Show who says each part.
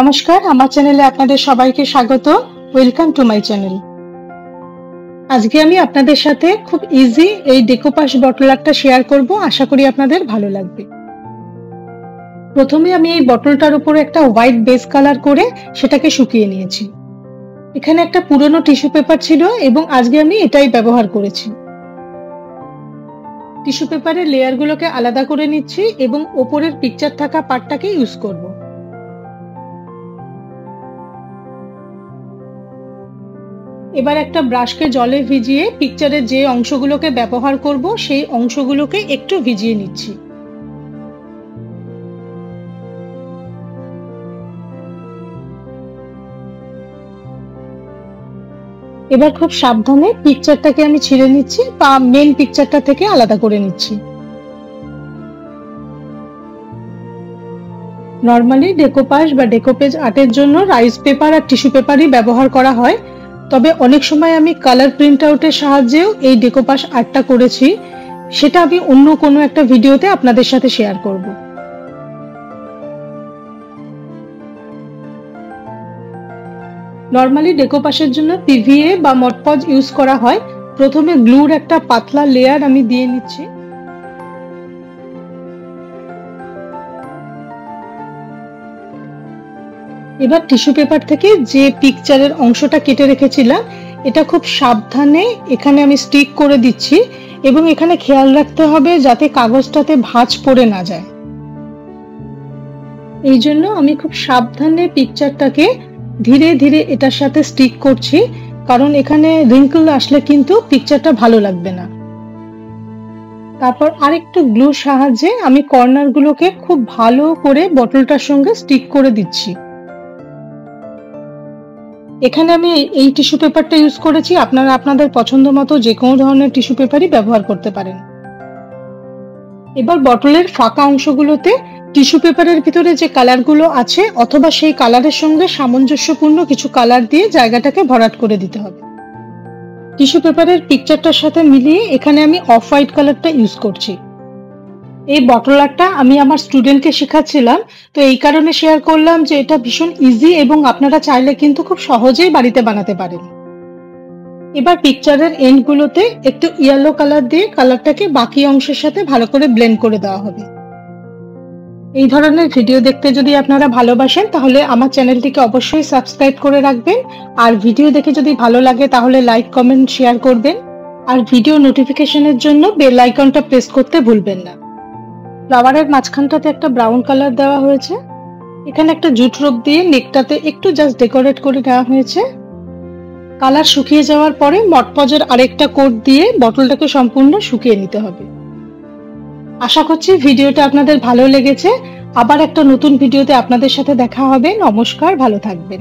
Speaker 1: নমস্কার, আমার চ্যানেলে আপনাদের সবাইকে স্বাগত। Welcome to my channel. আজকে আমি আপনাদের সাথে খুব ইজি এই ডেকোপাস বটল আর্টটা শেয়ার করব। আশা করি আপনাদের ভালো লাগবে। প্রথমে আমি এই বটলটার উপরে একটা হোয়াইট বেস কালার করে সেটাকে শুকিয়ে নিয়েছি। এখানে একটা পুরনো টিস্যু পেপার ছিল এবং আজকে আমি এটাই ব্যবহার করেছি। টিস্যু পেপারের লেয়ারগুলোকে আলাদা করে নিচ্ছি এবং ওপরের পিকচার থাকা পার্টটাকে ইউজ করব। এবার একটা ব্রাশকে জলে ভিজিয়ে পিকচারের যে অংশগুলোকে ব্যবহার করব সেই অংশগুলোকে একটু ভিজিয়ে নিচ্ছি। এবার খুব সাবধানে পিকচারটাকে আমি ছিঁড়ে নিচ্ছি বা মেন পিকচারটা থেকে আলাদা করে নিচ্ছি। নর্মালি ডেকোপাস বা ডেকোপেজ আর্টের জন্য রাইস পেপার আর টিস্যু পেপারই ব্যবহার করা হয়, তবে অনেক সময় আমি কালার প্রিন্ট আউটের সাহায্যেও এই ডেকোপাস আর্টটা করেছি। সেটা আমি অন্য কোনো একটা ভিডিওতে আপনাদের সাথে শেয়ার করব। নর্মালি ডেকোপাসের জন্য পিভিএ বা মডপজ ইউজ করা হয়। প্রথমে গ্লুর একটা পাতলা লেয়ার আমি দিয়ে নিচ্ছি। এবার টিস্যু পেপার থেকে যে পিকচারের অংশটা কেটে রেখেছিলাম এটা খুব সাবধানে এখানে আমি স্টিক করে দিচ্ছি এবং এখানে খেয়াল রাখতে হবে যাতে কাগজটাতে ভাঁজ পড়ে না যায়। এই জন্য আমি খুব সাবধানে পিকচারটাকে ধীরে ধীরে এটার সাথে স্টিক করছি, কারণ এখানে রিঙ্কেল আসলে কিন্তু পিকচারটা ভালো লাগবে না। তারপর আরেকটু গ্লুর সাহায্যে আমি কর্নারগুলোকে খুব ভালো করে বটলটার সঙ্গে স্টিক করে দিচ্ছি। এখানে আমি এই টিস্যু পেপারটা ইউজ করেছি, আপনারা আপনাদের পছন্দ মতো যে কোনো ধরনের টিস্যু পেপারই ব্যবহার করতে পারেন। এবার বটলের ফাঁকা অংশগুলোতে টিস্যু পেপারের ভিতরে যে কালারগুলো আছে অথবা সেই কালারের সঙ্গে সামঞ্জস্যপূর্ণ কিছু কালার দিয়ে জায়গাটাকে ভরাট করে দিতে হবে। টিস্যু পেপারের পিকচারটার সাথে মিলিয়ে এখানে আমি অফ হোয়াইট কালারটা ইউজ করছি। এই বটল আর্টটা আমি আমার স্টুডেন্টকে শেখাচ্ছিলাম, তো এই কারণে শেয়ার করলাম যে এটা ভীষণ ইজি এবং আপনারা চাইলে কিন্তু খুব সহজেই বাড়িতে বানাতে পারেন। এবার পিকচারের এন্ডগুলোতে একটু ইয়েলো কালার দিয়ে কালারটাকে বাকি অংশের সাথে ভালো করে ব্লেন্ড করে দেওয়া হবে। এই ধরনের ভিডিও দেখতে যদি আপনারা ভালোবাসেন তাহলে আমার চ্যানেলটিকে অবশ্যই সাবস্ক্রাইব করে রাখবেন, আর ভিডিও দেখে যদি ভালো লাগে তাহলে লাইক, কমেন্ট, শেয়ার করবেন, আর ভিডিও নোটিফিকেশনের জন্য বেল আইকনটা প্রেস করতে ভুলবেন না। ফ্লাওয়ারের মাঝখানটাতে একটা ব্রাউন কালার দেওয়া হয়েছে। এখানে একটা জুট রোপ দিয়ে নেকটাতে একটু জাস্ট ডেকোরেট করে দেওয়া হয়েছে। কালার শুকিয়ে যাওয়ার পরে মডপজের আরেকটা কোট দিয়ে বটলটাকে সম্পূর্ণ শুকিয়ে নিতে হবে। আশা করছি ভিডিওটা আপনাদের ভালো লেগেছে। আবার একটা নতুন ভিডিওতে আপনাদের সাথে দেখা হবে। নমস্কার, ভালো থাকবেন।